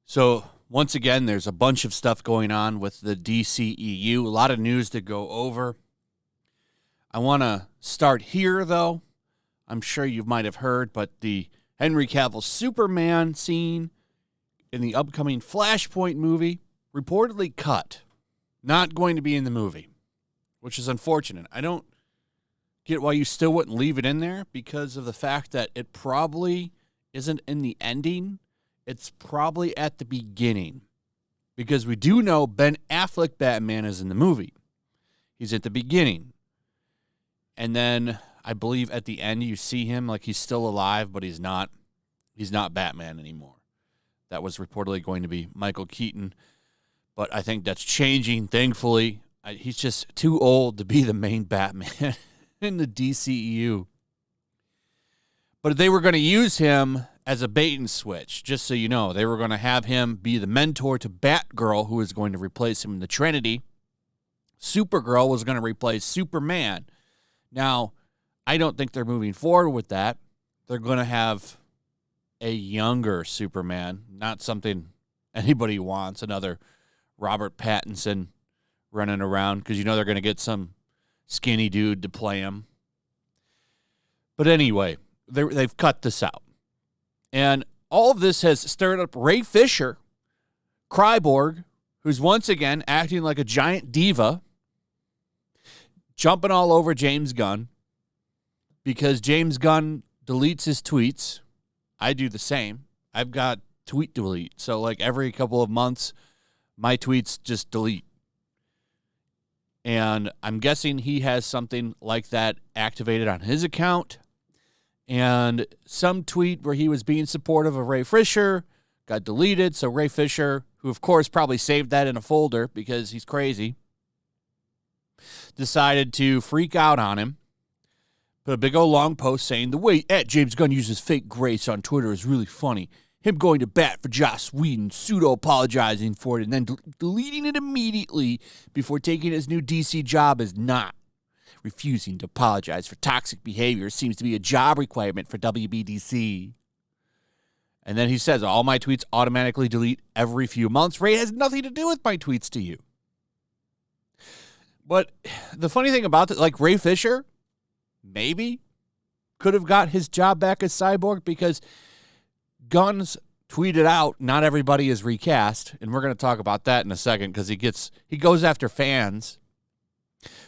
So, once again, there's a bunch of stuff going on with the DCEU. A lot of news to go over. I want to start here, though. I'm sure you might have heard, but the Henry Cavill Superman scene in the upcoming Flashpoint movie reportedly cut. Not going to be in the movie, which is unfortunate. I don't get why you still wouldn't leave it in there because of the fact that it probably isn't in the ending. It's probably at the beginning because we do know Ben Affleck Batman is in the movie. He's at the beginning. And then I believe at the end you see him like he's still alive, but he's not Batman anymore. That was reportedly going to be Michael Keaton, but I think that's changing, thankfully. He's just too old to be the main Batman in the DCEU. But they were going to use him as a bait and switch, just so you know. They were going to have him be the mentor to Batgirl, who is going to replace him in the Trinity. Supergirl was going to replace Superman. Now, I don't think they're moving forward with that. They're going to have a younger Superman, not something anybody wants, another Robert Pattinson running around, because you know they're going to get some skinny dude to play him. But anyway, they've cut this out. And all of this has stirred up Ray Fisher, Cyborg, who's once again acting like a giant diva, jumping all over James Gunn because James Gunn deletes his tweets. I do the same. I've got tweet delete. So like every couple of months, my tweets just delete. And I'm guessing he has something like that activated on his account. And some tweet where he was being supportive of Ray Fisher got deleted. So Ray Fisher, who of course probably saved that in a folder because he's crazy, decided to freak out on him. Put a big old long post saying the way James Gunn uses fake grace on Twitter is really funny. Him going to bat for Joss Whedon, pseudo-apologizing for it, and then deleting it immediately before taking his new DC job is not. Refusing to apologize for toxic behavior seems to be a job requirement for WBDC. And then he says, all my tweets automatically delete every few months. Ray has nothing to do with my tweets to you. But the funny thing about it, like Ray Fisher, maybe could have got his job back as Cyborg because Gunn's tweeted out, not everybody is recast. And we're going to talk about that in a second because he goes after fans.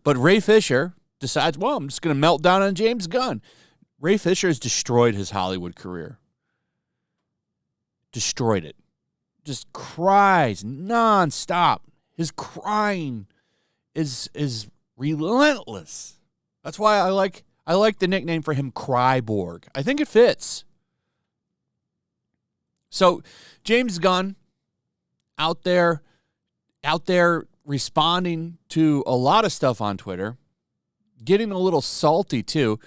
But Ray Fisher decides, well, I'm just going to melt down on James Gunn. Ray Fisher has destroyed his Hollywood career. Destroyed it. Just cries nonstop. His crying is relentless. That's why I like the nickname for him, Cyborg. I think it fits. So James Gunn out there responding to a lot of stuff on Twitter, getting a little salty too.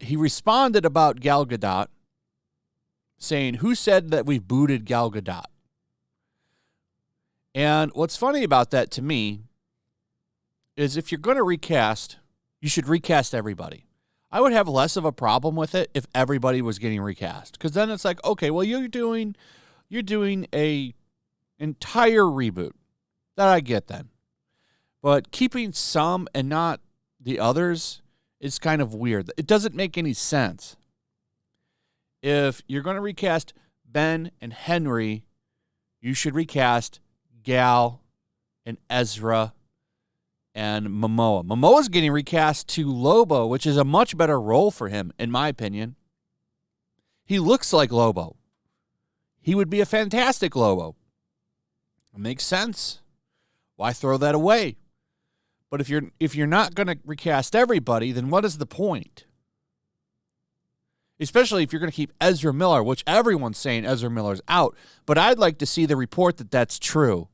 He responded about Gal Gadot, saying, who said that we've booted Gal Gadot? And what's funny about that to me is if you're going to recast, you should recast everybody. I would have less of a problem with it if everybody was getting recast, because then it's like, okay, well, you're doing a entire reboot. That I get then. But keeping some and not the others is kind of weird. It doesn't make any sense. If you're going to recast Ben and Henry, you should recast Gal and Ezra and Momoa. Momoa's getting recast to Lobo, which is a much better role for him, in my opinion. He looks like Lobo. He would be a fantastic Lobo. It makes sense. Why throw that away? But if you're not going to recast everybody, then what is the point? Especially if you're going to keep Ezra Miller, which everyone's saying Ezra Miller's out. But I'd like to see the report that that's true.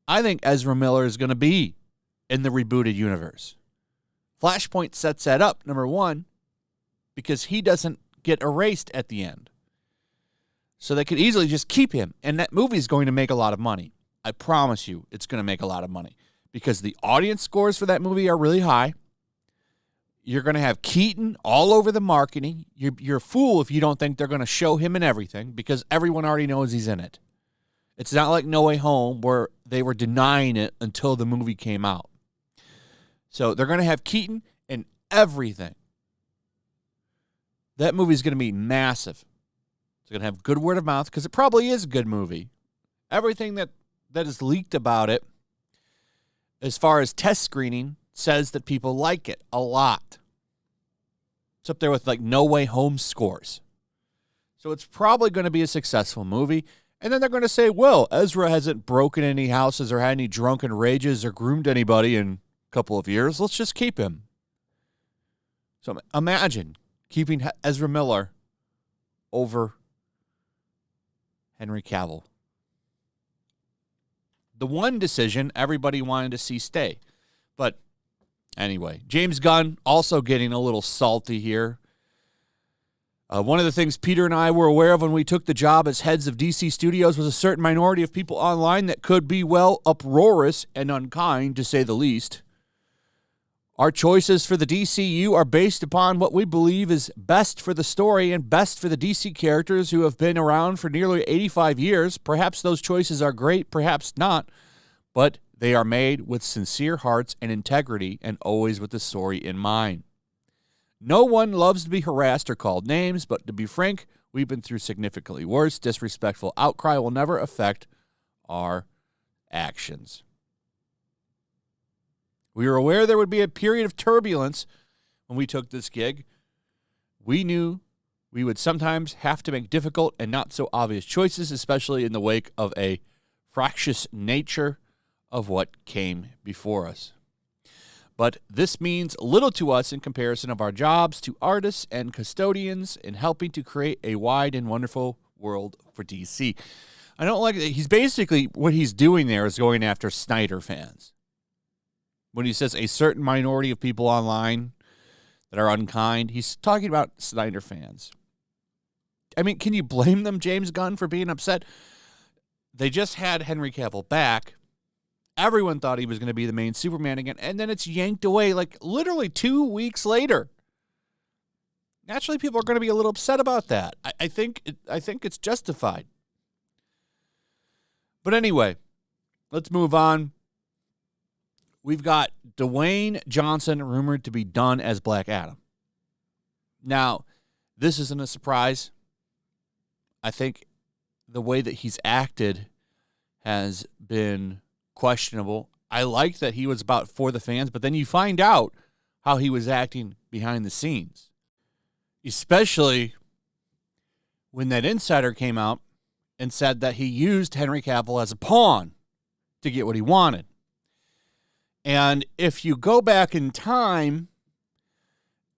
I think Ezra Miller is going to be in the rebooted universe. Flashpoint sets that up, number one, because he doesn't get erased at the end. So they could easily just keep him. And that movie is going to make a lot of money. I promise you it's going to make a lot of money. Because the audience scores for that movie are really high. You're going to have Keaton all over the marketing. You're a fool if you don't think they're going to show him in everything, because everyone already knows he's in it. It's not like No Way Home where they were denying it until the movie came out. So they're going to have Keaton in everything. That movie's going to be massive. It's going to have good word of mouth because it probably is a good movie. Everything that is leaked about it, as far as test screening, says that people like it a lot. It's up there with like No Way Home scores. So it's probably going to be a successful movie. And then they're going to say, well, Ezra hasn't broken any houses or had any drunken rages or groomed anybody in a couple of years. Let's just keep him. So imagine keeping Ezra Miller over Henry Cavill. The one decision everybody wanted to see stay. But anyway, James Gunn also getting a little salty here. One of the things Peter and I were aware of when we took the job as heads of DC Studios was a certain minority of people online that could be, well, uproarious and unkind, to say the least. Our choices for the DCEU are based upon what we believe is best for the story and best for the DC characters who have been around for nearly 85 years. Perhaps those choices are great, perhaps not, but they are made with sincere hearts and integrity and always with the story in mind. No one loves to be harassed or called names, but to be frank, we've been through significantly worse. Disrespectful outcry will never affect our actions. We were aware there would be a period of turbulence when we took this gig. We knew we would sometimes have to make difficult and not so obvious choices, especially in the wake of a fractious nature of what came before us. But this means little to us in comparison of our jobs to artists and custodians in helping to create a wide and wonderful world for DC. I don't like that. He's basically, what he's doing there is going after Snyder fans. When he says a certain minority of people online that are unkind, he's talking about Snyder fans. I mean, can you blame them, James Gunn, for being upset? They just had Henry Cavill back. Everyone thought he was going to be the main Superman again, and then it's yanked away like literally 2 weeks later. Naturally, people are going to be a little upset about that. I think it's justified. But anyway, let's move on. We've got Dwayne Johnson rumored to be done as Black Adam. Now, this isn't a surprise. I think the way that he's acted has been questionable. I like that he was about for the fans, but then you find out how he was acting behind the scenes. Especially when that insider came out and said that he used Henry Cavill as a pawn to get what he wanted. And if you go back in time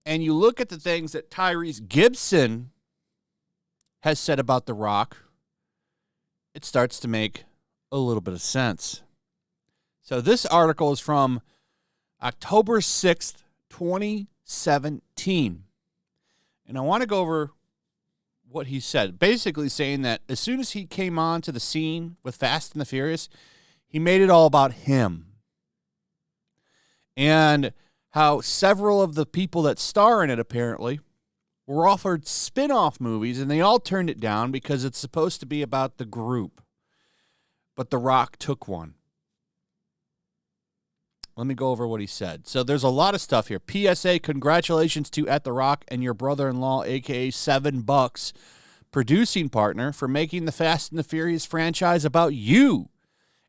and you look at the things that Tyrese Gibson has said about The Rock, it starts to make a little bit of sense. So this article is from October 6th, 2017. And I want to go over what he said. Basically saying that as soon as he came on to the scene with Fast and the Furious, he made it all about him. And how several of the people that star in it, apparently, were offered spin-off movies, and they all turned it down because it's supposed to be about the group. But The Rock took one. Let me go over what he said. So there's a lot of stuff here. PSA, congratulations to At The Rock and your brother-in-law, a.k.a. $7, producing partner, for making the Fast and the Furious franchise about you.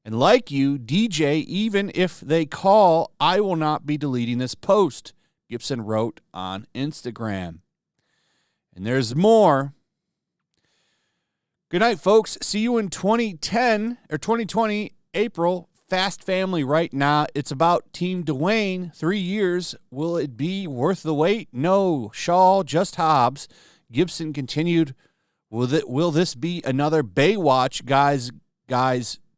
And like you, DJ, even if they call, I will not be deleting this post, Gibson wrote on Instagram. And there's more. Good night, folks. See you in 2020, April. Fast Family right now. It's about Team Dwayne. 3 years. Will it be worth the wait? No. Shaw, just Hobbs. Gibson continued. Will this be another Baywatch? Guys,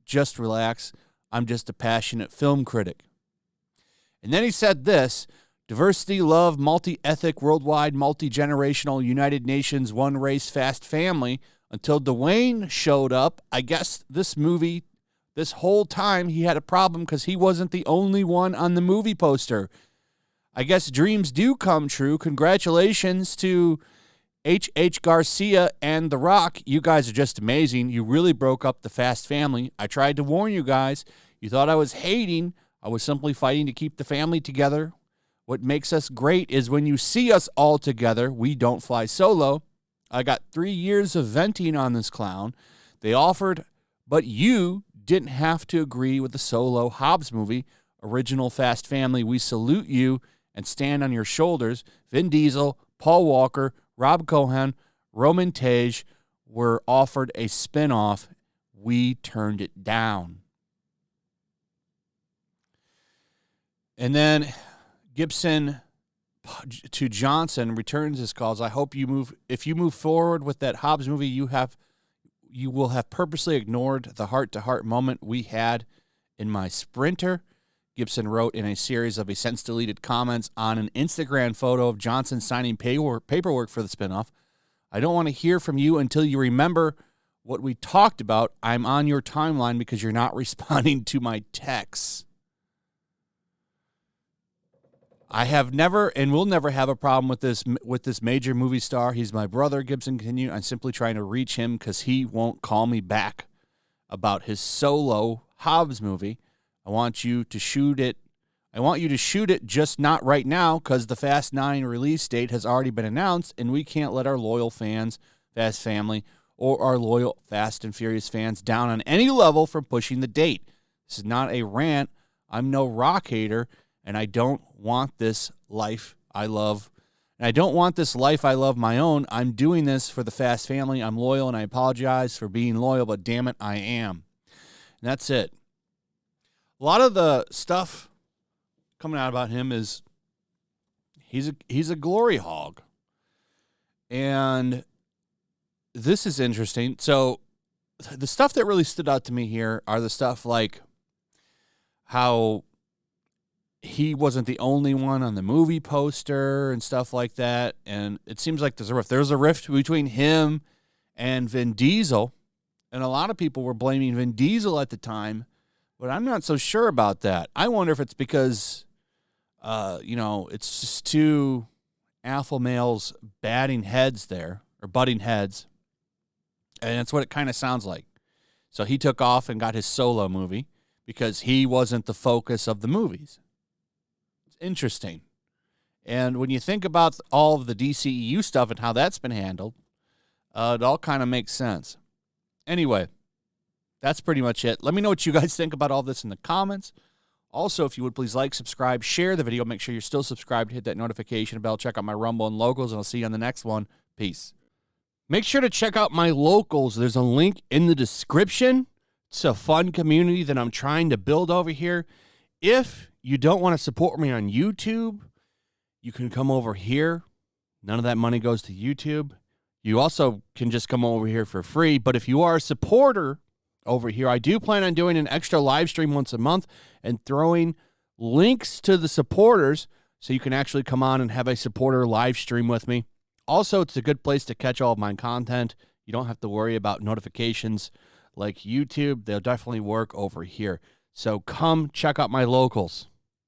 just relax. I'm just a passionate film critic. And then he said this: diversity, love, multi-ethnic, worldwide, multi-generational, United Nations, one race, fast family. Until Dwayne showed up, I guess this whole time he had a problem because he wasn't the only one on the movie poster. I guess dreams do come true. Congratulations to H. Garcia and The Rock. You guys are just amazing. You really broke up the Fast family. I tried to warn you guys. You thought I was hating. I was simply fighting to keep the family together. What makes us great is when you see us all together, we don't fly solo. I got 3 years of venting on this clown. They offered, but you didn't have to agree with the solo Hobbs movie. Original Fast family, we salute you and stand on your shoulders. Vin Diesel, Paul Walker, Rob Cohen, Roman Tage were offered a spinoff. We turned it down. And then Gibson to Johnson returns his calls. I hope if you move forward with that Hobbs movie, you will have purposely ignored the heart-to-heart moment we had in my Sprinter. Gibson wrote in a series of since deleted comments on an Instagram photo of Johnson signing paperwork for the spinoff. I don't want to hear from you until you remember what we talked about. I'm on your timeline because you're not responding to my texts. I have never and will never have a problem with this major movie star. He's my brother, Gibson continued. I'm simply trying to reach him because he won't call me back about his solo Hobbs movie. I want you to shoot it, just not right now because the Fast 9 release date has already been announced, and we can't let our loyal fans, Fast family, or our loyal Fast and Furious fans down on any level from pushing the date. This is not a rant. I'm no Rock hater. And I don't want this life I love. And I don't want this life I love my own. I'm doing this for the Fast family. I'm loyal, and I apologize for being loyal, but damn it, I am. And that's it. A lot of the stuff coming out about him is he's a glory hog. And this is interesting. So the stuff that really stood out to me here are the stuff like how he wasn't the only one on the movie poster and stuff like that. And it seems like there's a rift. There's a rift between him and Vin Diesel. And a lot of people were blaming Vin Diesel at the time, but I'm not so sure about that. I wonder if it's because, it's just two alpha males batting heads there, or butting heads. And that's what it kind of sounds like. So he took off and got his solo movie because he wasn't the focus of the movies. Interesting. And when you think about all of the DCEU stuff and how that's been handled, it all kind of makes sense. Anyway, that's pretty much it. Let me know what you guys think about all this in the comments. Also, if you would please like, subscribe, share the video. Make sure you're still subscribed. Hit that notification bell. Check out my Rumble and Locals, and I'll see you on the next one. Peace. Make sure to check out my Locals. There's a link in the description. It's a fun community that I'm trying to build over here. If you don't want to support me on YouTube, you can come over here. None of that money goes to YouTube. You also can just come over here for free. But if you are a supporter over here, I do plan on doing an extra live stream once a month and throwing links to the supporters so you can actually come on and have a supporter live stream with me. Also, it's a good place to catch all of my content. You don't have to worry about notifications like YouTube. They'll definitely work over here. So come check out my Locals.